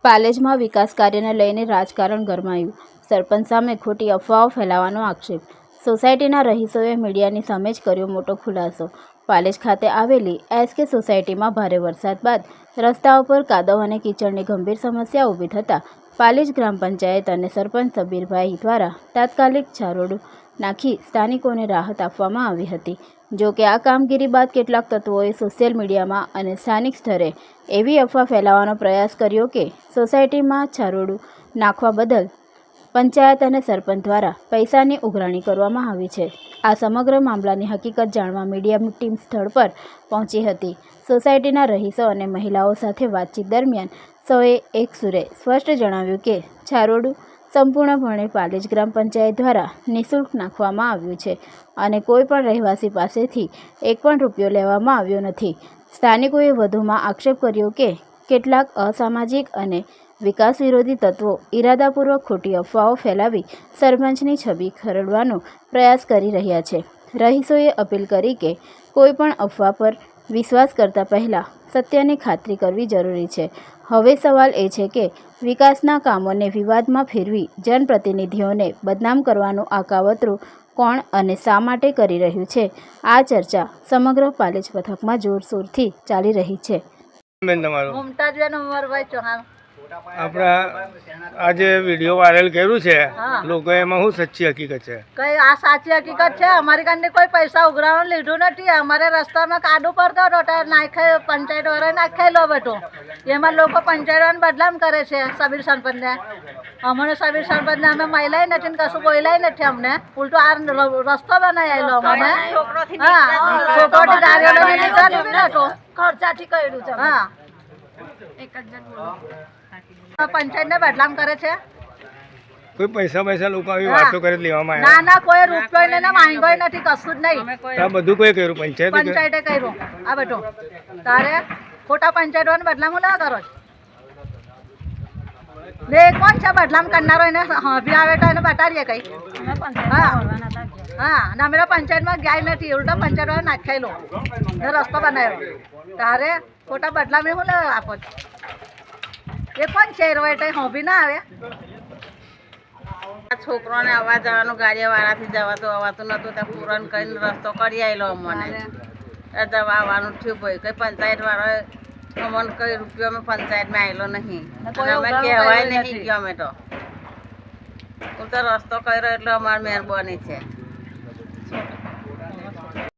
પાલેજમાં વિકાસ કાર્યને લઈને રાજકારણ ગરમાયું. સરપંચ સામે ખોટી અફવાઓ ફેલાવવાનો આક્ષેપ. સોસાયટીના રહીશોએ મીડિયાની સામે જ કર્યો મોટો ખુલાસો. પાલેજ ખાતે આવેલી એસકે સોસાયટીમાં ભારે વરસાદ બાદ રસ્તાઓ પર કાદવ અને કીચડની ગંભીર સમસ્યા ઊભી થતાં પાલેજ ગ્રામ પંચાયત અને સરપંચ સબીરભાઈ દ્વારા તાત્કાલિક છારોડું નાખી સ્થાનિકોને રાહત આપવામાં આવી હતી. જો કે આ કામગીરી બાદ કેટલાક તત્વોએ સોશિયલ મીડિયામાં અને સ્થાનિક સ્તરે એવી અફવા ફેલાવવાનો પ્રયાસ કર્યો કે સોસાયટીમાં છારોડું નાખવા બદલ પંચાયત અને સરપંચ દ્વારા પૈસાની ઉઘરાણી કરવામાં આવી છે. આ સમગ્ર મામલાની હકીકત જાણવા મીડિયા ટીમ સ્થળ પર પહોંચી હતી. સોસાયટીના રહીશો અને મહિલાઓ સાથે વાતચીત દરમિયાન સૌએ એક સુરે સ્પષ્ટ જણાવ્યું કે છારોડું સંપૂર્ણપણે પાલેજ ગ્રામ પંચાયત દ્વારા નિઃશુલ્ક નાખવામાં આવ્યું છે અને કોઈ પણ રહેવાસી પાસેથી એક પણ રૂપિયો લેવામાં આવ્યો નથી. સ્થાનિકોએ વધુમાં આક્ષેપ કર્યો કે કેટલાક અસામાજિક અને વિકાસ વિરોધી તત્વો ઇરાદાપૂર્વક ખોટી અફવાઓ ફેલાવી સરપંચની છબી ખરડવાનો પ્રયાસ કરી રહ્યા છે. રહીશોએ અપીલ કરી કે કોઈ પણ અફવા પર વિશ્વાસ કરતા પહેલાં સત્યની ખાતરી કરવી જરૂરી છે. હવે સવાલ એ છે કે વિકાસના કામોને વિવાદમાં ફેરવી જનપ્રતિનિધિઓને બદનામ કરવાનું આ કાવતરું કોણ અને શા માટે કરી રહ્યું છે? આ ચર્ચા સમગ્ર પાલેજ પથકમાં જોરશોરથી ચાલી રહી છે. આપણા આજે વિડીયો વાયરલ કર્યું છે, લોકો એમાં શું સાચી હકીકત છે? કઈ આ સાચી હકીકત છે. અમારી કાંઈ કોઈ પૈસા ઉઘરાવાનું લીધું નથી. અમારે રસ્તામાં કાદુ પડતો હતો નાખે પંચાયત વાળા નાખેલો બધું. એમાં લોકો પંચાયત વાળાને બદનામ કરે છે સબીર સરપંચને. અમને સબીર સરપંચને અમે મહિલાય નથી ને કશું બોલાય નથી. અમને ઉલટો આ રસ્તો બનાવી આવેલો અમને. છોકરોથી ગાડીઓ ખર્ચાથી કર્યું છે. હા, પંચાયત ને બદનામ કરે છે. કોઈ પૈસા લોકો આવી વાતો કરી લેવામાં ના ના, કોઈ રૂપિયો ને માંગ્યો નથી, કશું જ નહીં. આ બધું કોઈ કર્યું? પંચાયતે કર્યું આ બધું. તારે ખોટા પંચાયત વાળાને બદનામ ના કરો છો. બે કોણ છે બદનામ કરનારો? એને હભી આવે તો એને બતાડીએ કઈ. હા હા, અમે પંચાયતમાં ગયા નથી. ઉલટા પંચાયત વાળા નાખેલો રસ્તો બનાવ્યો. તારે ખોટા બદલામ શું લેવા આપો છો? એ કોણ છે? હભી ના આવે. છોકરોને આવવા જવાનું ગાડીઓ વાળાથી જવાતું અવાતું નતું. ત્યાં પૂરણ કરીને રસ્તો કરી આવેલો અમને. જવા આવવાનું થયું ભાઈ. કઈ પંચાયત વાળો અમને કઈ રૂપિયો અમે પંચાયતમાં આવેલો નહીં. અમે કહેવાય નહીં ગયો. અમે તો હું તો રસ્તો કર્યો એટલે અમારી મહેરબાની છે.